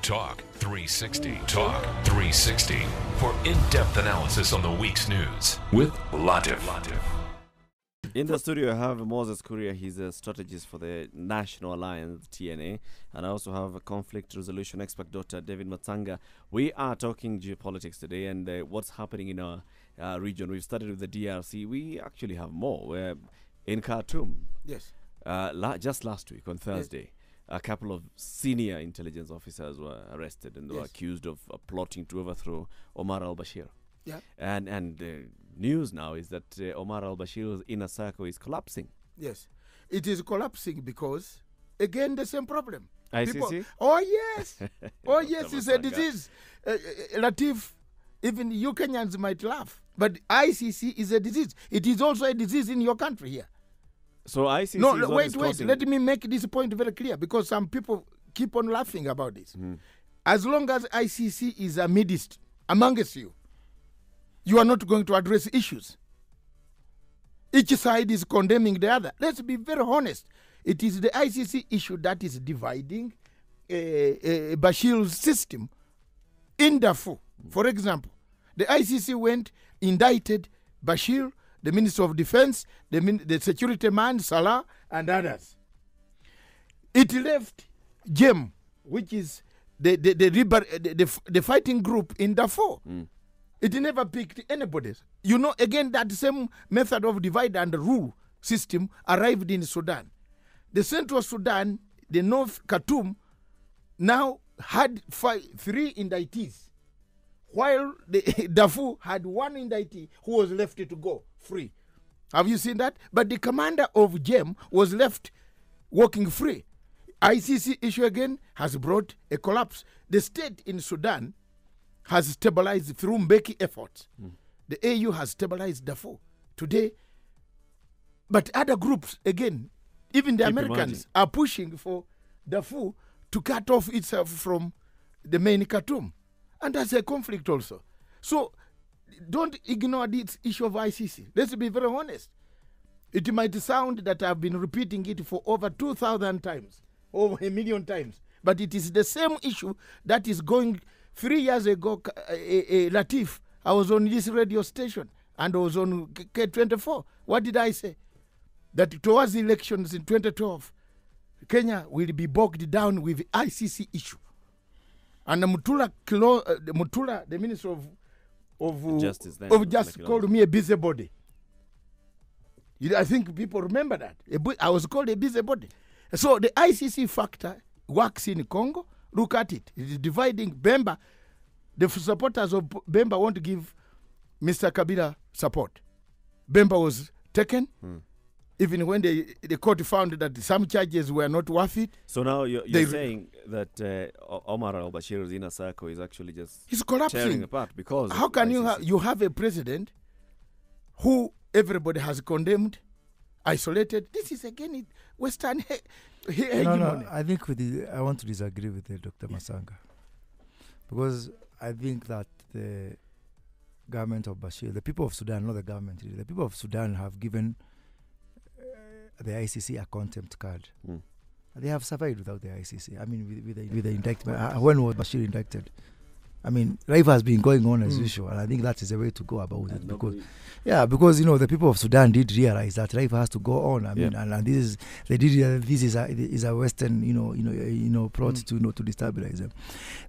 Talk 360. Talk 360 for in-depth analysis on the week's news with Latif. In the studio, I have Moses Kuria. He's a strategist for the National Alliance, TNA. And I also have a conflict resolution expert, Dr. David Matsanga. We are talking geopolitics today and what's happening in our region. We've started with the DRC. We actually have more. We're in Khartoum. Yes. Just last week on Thursday, a couple of senior intelligence officers were arrested and they were accused of plotting to overthrow Omar al-Bashir. Yeah. And news now is that Omar al-Bashir's inner circle is collapsing. Yes. It is collapsing because, again, the same problem. ICC? People, oh, yes. Oh, yes, it's a disease. Latif, even you Kenyans might laugh, but ICC is a disease. It is also a disease in your country here. So ICC No, wait. Let me make this point very clear because some people keep on laughing about this. As long as ICC is amongst you, you are not going to address issues. Each side is condemning the other. Let's be very honest. It is the ICC issue that is dividing Bashir's system in Darfur. For example, the ICC went, indicted Bashir, the Minister of Defense, the security man, Salah, and others. It left GEM, which is the fighting group in Darfur. It never picked anybody. You know, again, that same method of divide and rule system arrived in Sudan. The Central Sudan, the North Khartoum, now had 3 indictees, while the Darfur had 1 indictee who was left to go free. Have you seen that? But the commander of GEM was left walking free. ICC issue again has brought a collapse. The state in Sudan has stabilized through Mbeki efforts. The AU has stabilized Darfur today. But other groups, again, even the Americans are pushing for Darfur to cut off itself from the main Khartoum. And that's a conflict also. So don't ignore this issue of ICC. Let's be very honest. It might sound that I've been repeating it for over 2,000 times, over 1 million times. But it is the same issue that is going. 3 years ago, Latif, I was on this radio station and I was on K24. What did I say? That towards the elections in 2012, Kenya will be bogged down with the ICC issue. And Mutula, the Minister of Justice called me a busybody. I think people remember that. I was called a busybody. So the ICC factor works in Congo. Look at it. It is dividing Bemba. The supporters of Bemba want to give Mr. Kabila support. Bemba was taken, even when the court found that some charges were not worth it. So now you're saying that Omar al-Bashir's inner circle is actually he's collapsing. Tearing apart because how can you have a president who everybody has condemned, isolated? This is again Western hegemony. No, I think I want to disagree with Dr. Matsanga because I think that the government of Bashir, the people of Sudan, not the government, the people of Sudan have given the ICC a contempt card. They have survived without the ICC. I mean, with the indictment. When was Bashir indicted? I mean, life has been going on as usual, and I think that is the way to go about it. Because the people of Sudan did realize that life has to go on. I mean, and this is a Western plot to destabilize them.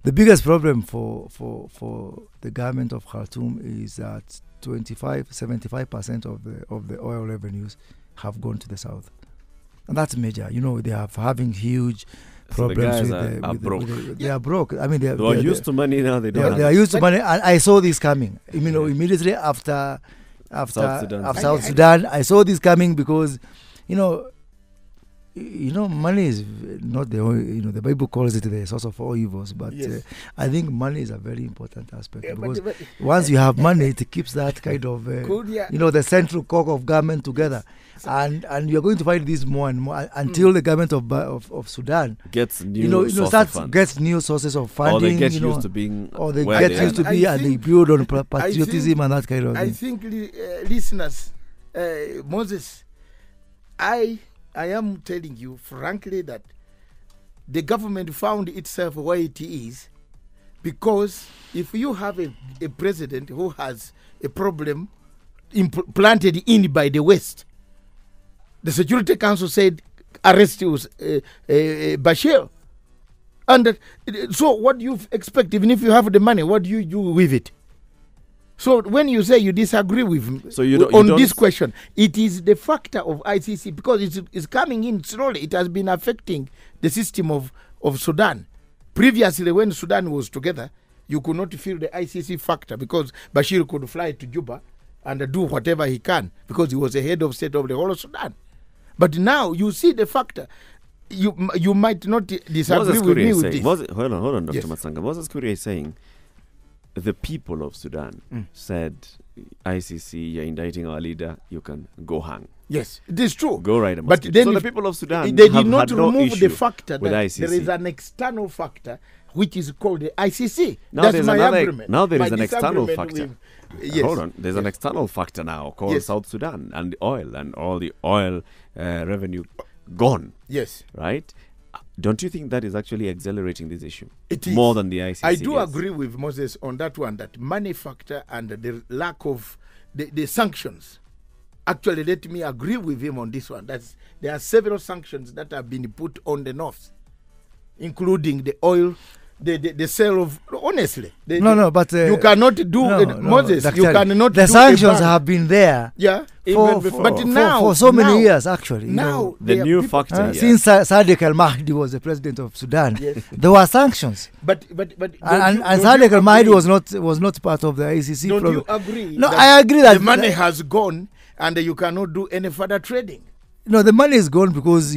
The biggest problem for the government of Khartoum is that 75% of the oil revenues have gone to the south, and that's major. They are having huge problems broke. They are broke. I mean, they are used to money now. They are used to money. And I saw this coming. Immediately after South Sudan, I saw this coming because, money is not the only. The Bible calls it the source of all evils. But I think money is a very important aspect because once you have money, it keeps that kind of the central core of government together. And you're going to find this more and more until the government of Sudan gets new gets new sources of funding. Or they get used to being, and they build on patriotism and that kind of thing. I think listeners, Moses, I am telling you frankly that the government found itself where it is because if you have a president who has a problem planted in by the West, the Security Council said arrest Bashir. And so what do you expect? Even if you have the money, what do you do with it? So when you say you disagree with him so you on this question, it is the factor of ICC because it's coming in slowly. It has been affecting the system of Sudan. Previously, when Sudan was together, you could not feel the ICC factor because Bashir could fly to Juba and do whatever he can because he was the head of state of the whole of Sudan. But now you see the factor. You might not disagree with me with this. Hold on, Dr. Yes. Matsanga. Moses Kuria is saying the people of Sudan said, ICC, you're indicting our leader, you can go hang. Yes, it is true. Go right. But then so the people of Sudan they have did not had no remove issue the factor with that ICC. there is an external factor which is called the ICC. Now That's there's my another- argument. now there is My an external disagreement factor. Yes. Hold on. There's an Yes. external factor now called Yes. South Sudan and the oil and all the oil revenue gone, Yes, right? Don't you think that is actually accelerating this issue? it is. More than the ICC? I do is? agree with Moses on that one, that money factor and the lack of the sanctions. Actually, let me agree with him on this one. There are several sanctions that have been put on the North, including the oil, the sale of, honestly. But you cannot do, Moses, you Dr. cannot do the a sanctions ban. have been there Yeah, Even before. but now, for so many now- years, actually. you Now, know. The there are new people- factor here. Since Sadiq al-Mahdi was the president of Sudan, Yes. there were sanctions. But And Sadiq al-Mahdi was not part of the ICC Don't program. you agree? No, that I agree that the money has gone and you cannot do any further trading. No, the money is gone because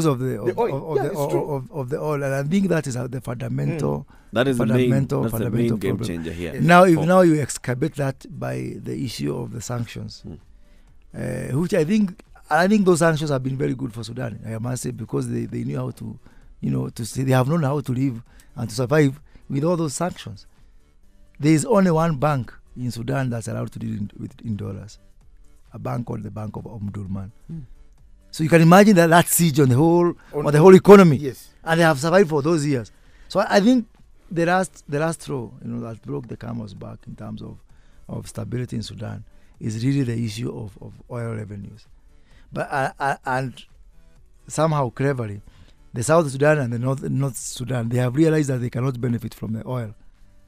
of the oil. Yeah, it's true. of the oil, and I think that is the fundamental. That is the main fundamental game problem. changer here. Yes. Now, if now you excavate that by the issue of the sanctions, which I think those sanctions have been very good for Sudan. I must say, because they knew how to, they have known how to live and to survive with all those sanctions. There is only one bank in Sudan that's allowed to deal in dollars, a bank called the Bank of Omdurman. So you can imagine that siege on the whole economy, Yes. and they have survived for those years. So I think the last straw, that broke the camel's back in terms of stability in Sudan is really the issue of oil revenues. But and somehow cleverly, the South Sudan and the North Sudan, they have realized that they cannot benefit from the oil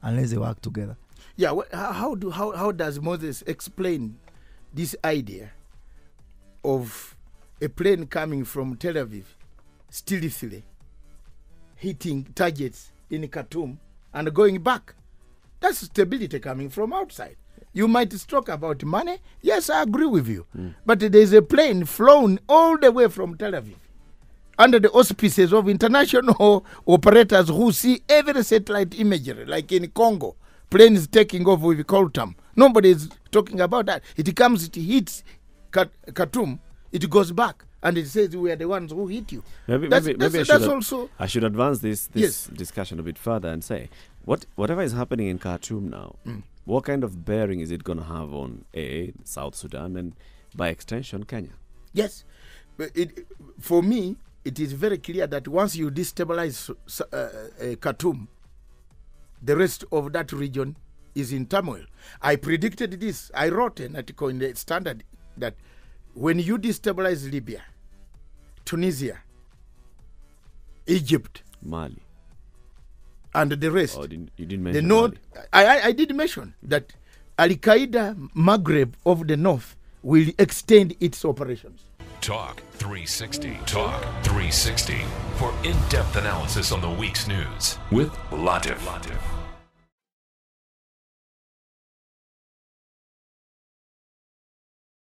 unless they work together. Yeah. How does Moses explain this idea of a plane coming from Tel Aviv stealthily hitting targets in Khartoum and going back? That's stability coming from outside. You might talk about money. Yes, I agree with you. But there's a plane flown all the way from Tel Aviv under the auspices of international operators who see every satellite imagery, like in Congo, planes taking off with Coltam. Nobody is talking about that. It comes, it hits Khartoum, it goes back, and it says we are the ones who hit you. Maybe I should advance this Yes. discussion a bit further and say, whatever is happening in Khartoum now, what kind of bearing is it going to have on South Sudan and by extension Kenya? Yes. But for me, it is very clear that once you destabilize Khartoum, the rest of that region is in turmoil. I predicted this. I wrote an article in the Standard that when you destabilize Libya, Tunisia, Egypt, Mali. and the rest, Oh, you didn't the mention North, Mali. I did mention that Al-Qaeda Maghreb of the North will extend its operations. Talk 360. Talk 360 for in-depth analysis on the week's news with Latif.